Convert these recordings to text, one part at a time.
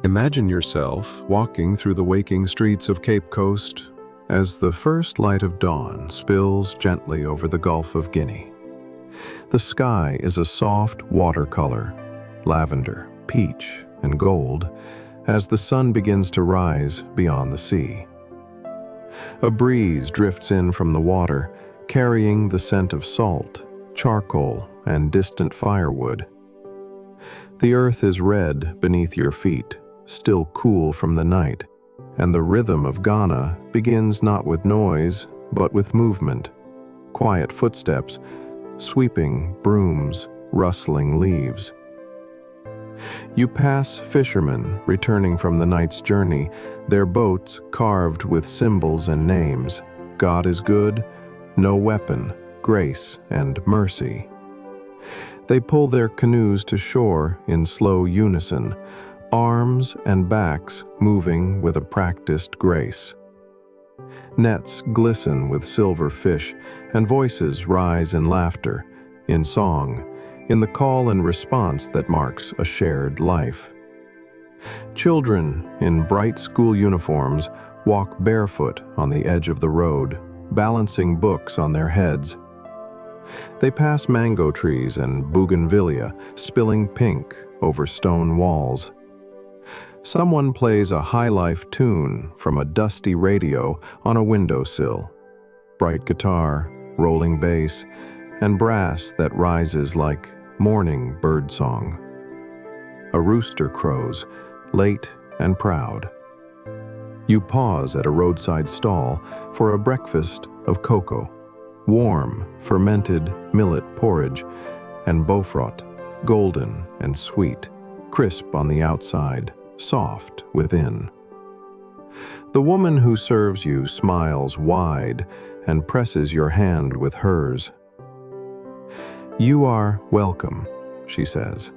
Imagine yourself walking through the waking streets of Cape Coast as the first light of dawn spills gently over the Gulf of Guinea. The sky is a soft watercolor, lavender, peach, and gold, as the sun begins to rise beyond the sea. A breeze drifts in from the water, carrying the scent of salt, charcoal, and distant firewood. The earth is red beneath your feet, still cool from the night, and the rhythm of Ghana begins not with noise, but with movement. Quiet footsteps, sweeping brooms, rustling leaves. You pass fishermen returning from the night's journey, their boats carved with symbols and names. God is good, no weapon, grace, and mercy. They pull their canoes to shore in slow unison, arms and backs moving with a practiced grace. Nets glisten with silver fish, and voices rise in laughter, in song, in the call and response that marks a shared life. Children in bright school uniforms walk barefoot on the edge of the road, balancing books on their heads. They pass mango trees and bougainvillea, spilling pink over stone walls. Someone plays a highlife tune from a dusty radio on a windowsill. Bright guitar, rolling bass, and brass that rises like morning birdsong. A rooster crows, late and proud. You pause at a roadside stall for a breakfast of cocoa, warm, fermented millet porridge, and bofrot, golden and sweet, crisp on the outside, soft within. The woman who serves you smiles wide and presses your hand with hers. You are welcome, she says.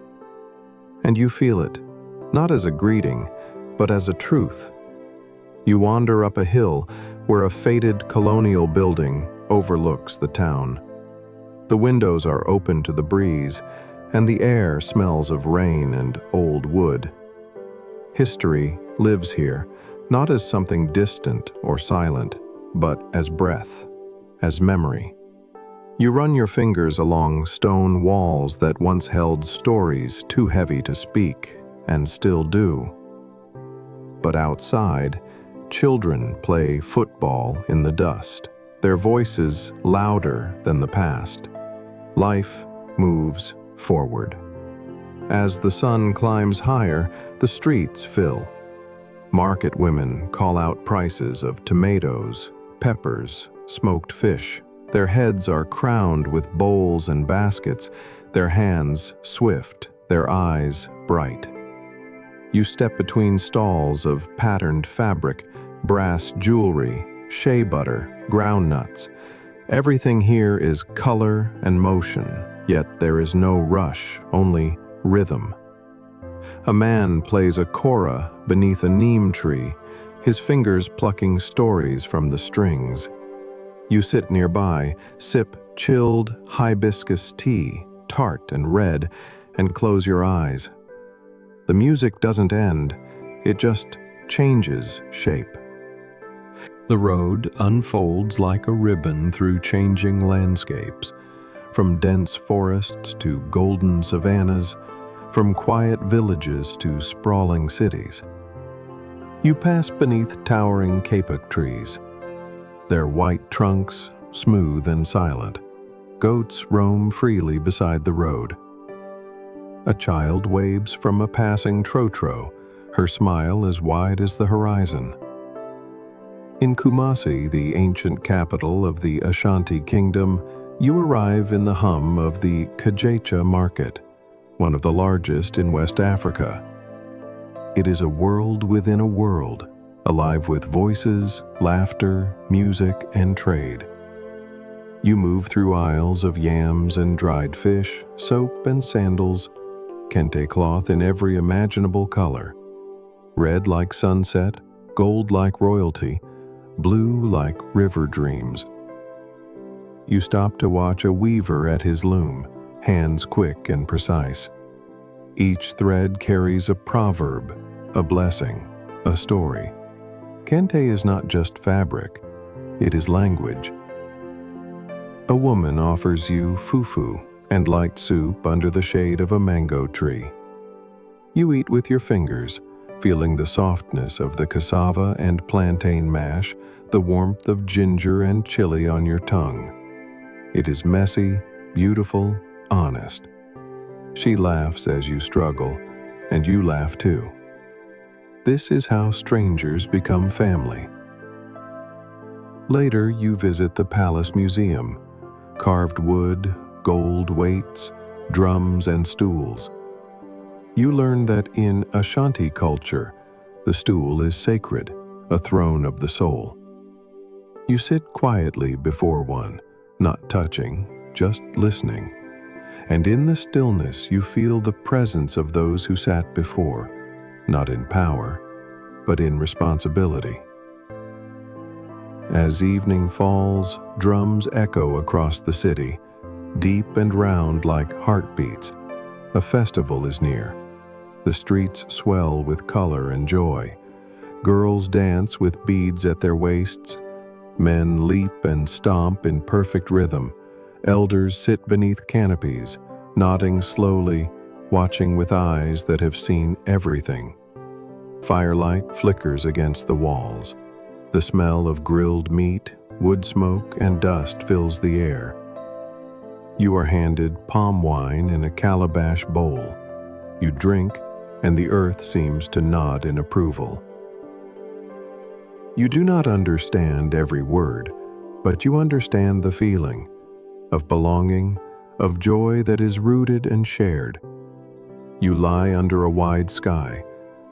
And you feel it, not as a greeting, but as a truth. You wander up a hill where a faded colonial building overlooks the town. The windows are open to the breeze, and the air smells of rain and old wood. History lives here, not as something distant or silent, but as breath, as memory. You run your fingers along stone walls that once held stories too heavy to speak, and still do. But outside, children play football in the dust, their voices louder than the past. Life moves forward. As the sun climbs higher, the streets fill. Market women call out prices of tomatoes, peppers, smoked fish. Their heads are crowned with bowls and baskets, their hands swift, their eyes bright. You step between stalls of patterned fabric, brass jewelry, shea butter, ground nuts. Everything here is color and motion, yet there is no rush, only rhythm. A man plays a kora beneath a neem tree, his fingers plucking stories from the strings. You sit nearby, sip chilled hibiscus tea, tart and red, and close your eyes. The music doesn't end, it just changes shape. The road unfolds like a ribbon through changing landscapes, from dense forests to golden savannas, from quiet villages to sprawling cities. You pass beneath towering kapok trees, their white trunks smooth and silent. Goats roam freely beside the road. A child waves from a passing trotro, her smile as wide as the horizon. In Kumasi, the ancient capital of the Ashanti kingdom, you arrive in the hum of the Kajecha market, one of the largest in West Africa. It is a world within a world, alive with voices, laughter, music, and trade. You move through aisles of yams and dried fish, soap and sandals, kente cloth in every imaginable color. Red like sunset, gold like royalty, blue like river dreams. You stop to watch a weaver at his loom, hands quick and precise. Each thread carries a proverb, a blessing, a story. Kente is not just fabric, it is language. A woman offers you fufu and light soup under the shade of a mango tree. You eat with your fingers, feeling the softness of the cassava and plantain mash, the warmth of ginger and chili on your tongue. It is messy, beautiful, honest. She laughs as you struggle, and you laugh too. This is how strangers become family. Later, you visit the Palace Museum. Carved wood, gold weights, drums and stools. You learn that in Ashanti culture, the stool is sacred, a throne of the soul. You sit quietly before one, not touching, just listening. And in the stillness you feel the presence of those who sat before, not in power, but in responsibility. As evening falls, drums echo across the city, deep and round like heartbeats. A festival is near. The streets swell with color and joy. Girls dance with beads at their waists. Men leap and stomp in perfect rhythm. Elders sit beneath canopies, nodding slowly, watching with eyes that have seen everything. Firelight flickers against the walls. The smell of grilled meat, wood smoke, and dust fills the air. You are handed palm wine in a calabash bowl. You drink, and the earth seems to nod in approval. You do not understand every word, but you understand the feeling of belonging, of joy that is rooted and shared. You lie under a wide sky.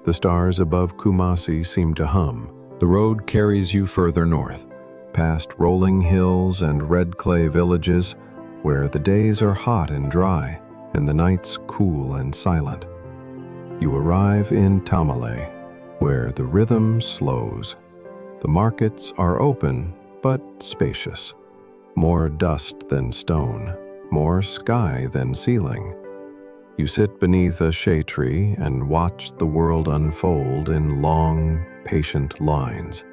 The stars above Kumasi seem to hum. The road carries you further north, past rolling hills and red clay villages, where the days are hot and dry, and the nights cool and silent. You arrive in Tamale, where the rhythm slows. The markets are open, but spacious. More dust than stone, more sky than ceiling. You sit beneath a shea tree and watch the world unfold in long, patient lines.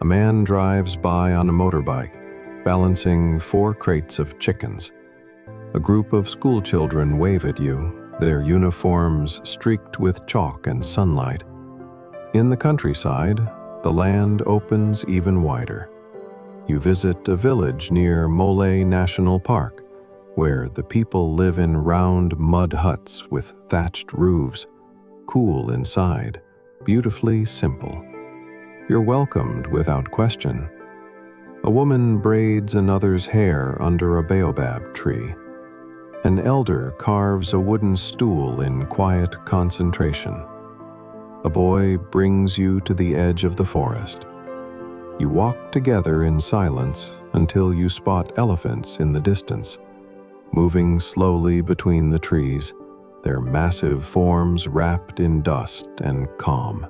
A man drives by on a motorbike, balancing 4 crates of chickens. A group of schoolchildren wave at you, their uniforms streaked with chalk and sunlight. In the countryside, the land opens even wider. You visit a village near Mole National Park, where the people live in round mud huts with thatched roofs, cool inside, beautifully simple. You're welcomed without question. A woman braids another's hair under a baobab tree. An elder carves a wooden stool in quiet concentration. A boy brings you to the edge of the forest. You walk together in silence until you spot elephants in the distance, moving slowly between the trees, their massive forms wrapped in dust and calm.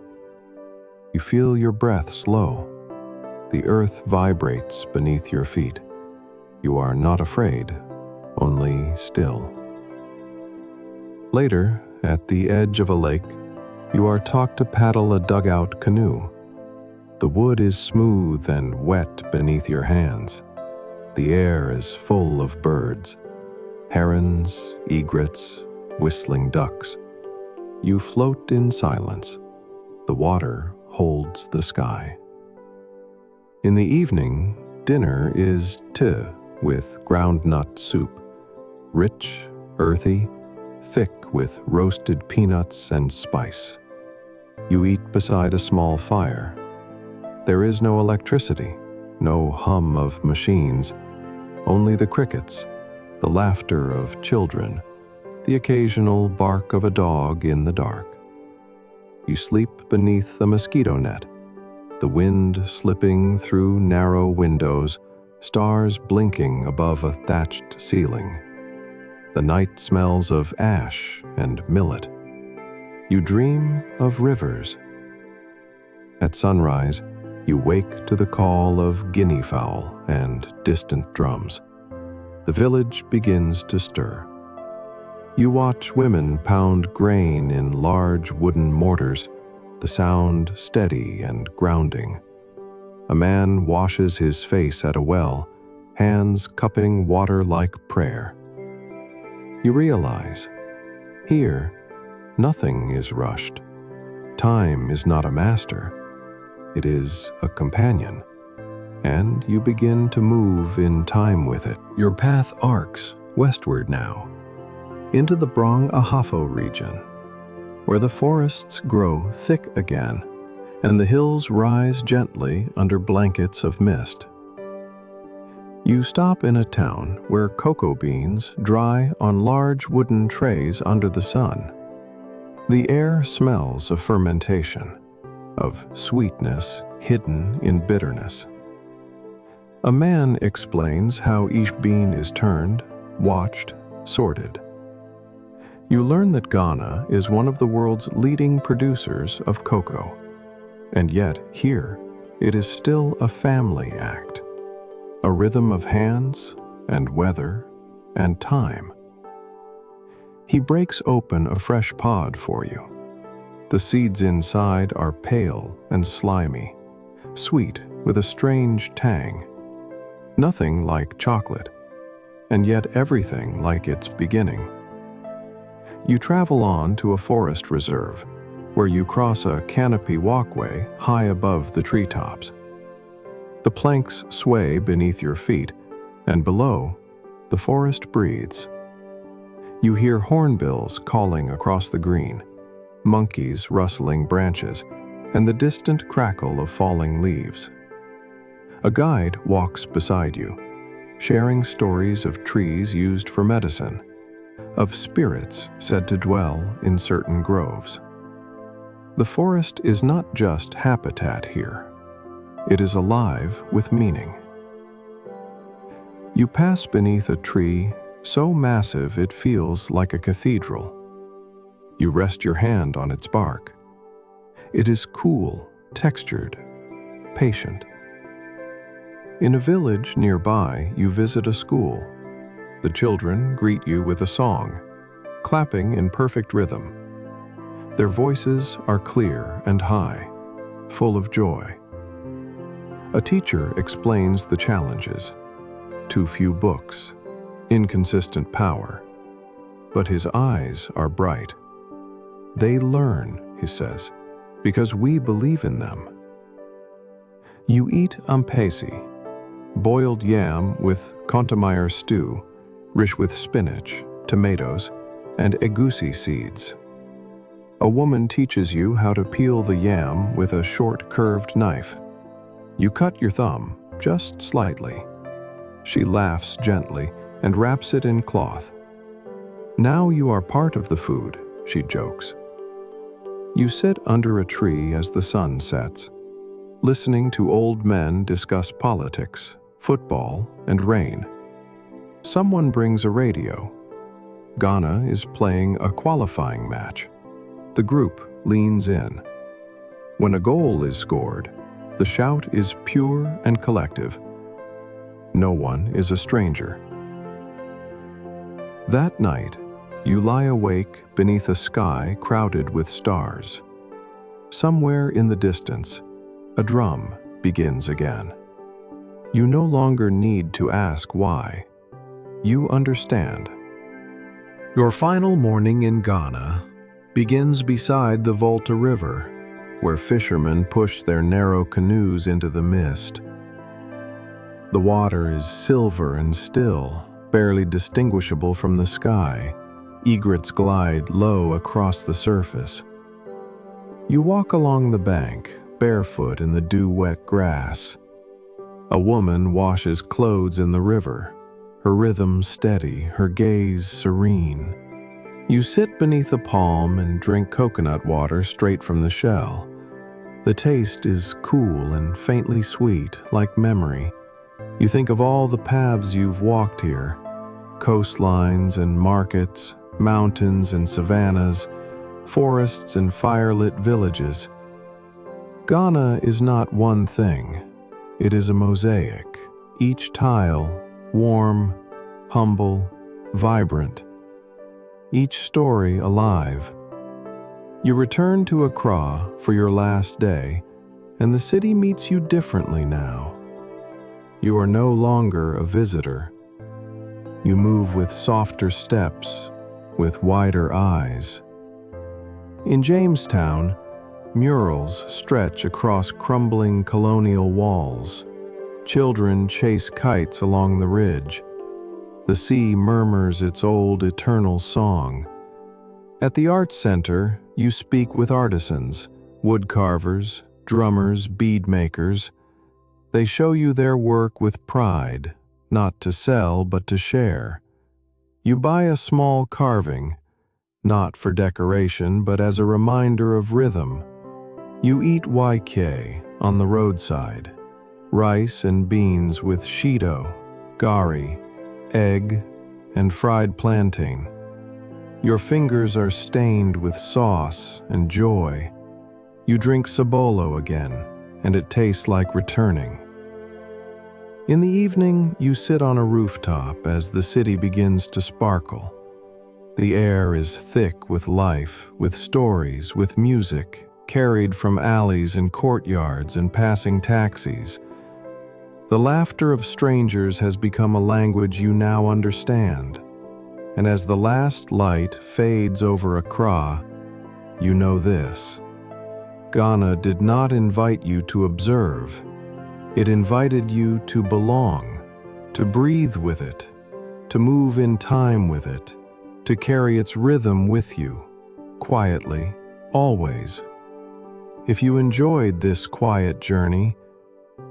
You feel your breath slow. The earth vibrates beneath your feet. You are not afraid, only still. Later, at the edge of a lake, you are taught to paddle a dugout canoe. The wood is smooth and wet beneath your hands. The air is full of birds. Herons, egrets, whistling ducks. You float in silence. The water holds the sky. In the evening, dinner is tea with groundnut soup, rich, earthy, thick with roasted peanuts and spice. You eat beside a small fire. There is no electricity, no hum of machines, only the crickets, the laughter of children, the occasional bark of a dog in the dark. You sleep beneath a mosquito net, the wind slipping through narrow windows, stars blinking above a thatched ceiling. The night smells of ash and millet. You dream of rivers. At sunrise, you wake to the call of guinea fowl and distant drums. The village begins to stir. You watch women pound grain in large wooden mortars, the sound steady and grounding. A man washes his face at a well, hands cupping water like prayer. You realize, here, nothing is rushed. Time is not a master. It is a companion. And you begin to move in time with it. Your path arcs westward now, into the Brong Ahafo region, where the forests grow thick again, and the hills rise gently under blankets of mist. You stop in a town where cocoa beans dry on large wooden trays under the sun. The air smells of fermentation, of sweetness hidden in bitterness. A man explains how each bean is turned, watched, sorted. You learn that Ghana is one of the world's leading producers of cocoa, and yet here it is still a family act, a rhythm of hands and weather and time. He breaks open a fresh pod for you. The seeds inside are pale and slimy, sweet with a strange tang. Nothing like chocolate, and yet everything like its beginning. You travel on to a forest reserve, where you cross a canopy walkway high above the treetops. The planks sway beneath your feet, and below, the forest breathes. You hear hornbills calling across the green, monkeys rustling branches, and the distant crackle of falling leaves. A guide walks beside you, sharing stories of trees used for medicine, of spirits said to dwell in certain groves. The forest is not just habitat here. It is alive with meaning. You pass beneath a tree so massive it feels like a cathedral. You rest your hand on its bark. It is cool, textured, patient. In a village nearby, you visit a school. The children greet you with a song, clapping in perfect rhythm. Their voices are clear and high, full of joy. A teacher explains the challenges. Too few books, inconsistent power. But his eyes are bright. They learn, he says, because we believe in them. You eat ampesi, boiled yam with kontamire stew, rich with spinach, tomatoes, and egusi seeds. A woman teaches you how to peel the yam with a short curved knife. You cut your thumb, just slightly. She laughs gently and wraps it in cloth. Now you are part of the food, she jokes. You sit under a tree as the sun sets, listening to old men discuss politics, football, and rain. Someone brings a radio. Ghana is playing a qualifying match. The group leans in. When a goal is scored, the shout is pure and collective. No one is a stranger. That night, you lie awake beneath a sky crowded with stars. Somewhere in the distance, a drum begins again. You no longer need to ask why. You understand. Your final morning in Ghana begins beside the Volta River, where fishermen push their narrow canoes into the mist. The water is silver and still, barely distinguishable from the sky. Egrets glide low across the surface. You walk along the bank, barefoot in the dew-wet grass. A woman washes clothes in the river, her rhythm steady, her gaze serene. You sit beneath a palm and drink coconut water straight from the shell. The taste is cool and faintly sweet, like memory. You think of all the paths you've walked here, coastlines and markets, mountains and savannas, forests and firelit villages. Ghana is not one thing. It is a mosaic, each tile warm, humble, vibrant. Each story alive. You return to Accra for your last day, and the city meets you differently now. You are no longer a visitor. You move with softer steps, with wider eyes. In Jamestown, murals stretch across crumbling colonial walls. Children chase kites along the ridge. The sea murmurs its old eternal song. At the Arts Center, you speak with artisans, woodcarvers, drummers, bead makers. They show you their work with pride, not to sell but to share. You buy a small carving, not for decoration but as a reminder of rhythm. You eat YK on the roadside, rice and beans with shido, gari, egg, and fried plantain. Your fingers are stained with sauce and joy. You drink sabolo again, and it tastes like returning. In the evening, you sit on a rooftop as the city begins to sparkle. The air is thick with life, with stories, with music, carried from alleys and courtyards and passing taxis. The laughter of strangers has become a language you now understand. And as the last light fades over Accra, you know this: Ghana did not invite you to observe. It invited you to belong, to breathe with it, to move in time with it, to carry its rhythm with you, quietly, always. If you enjoyed this quiet journey,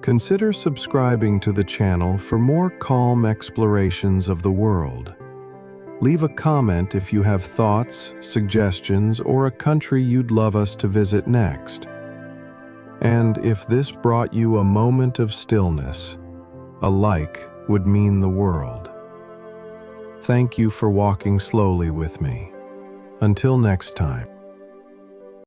consider subscribing to the channel for more calm explorations of the world. Leave a comment if you have thoughts, suggestions, or a country you'd love us to visit next. And if this brought you a moment of stillness, a like would mean the world. Thank you for walking slowly with me. Until next time.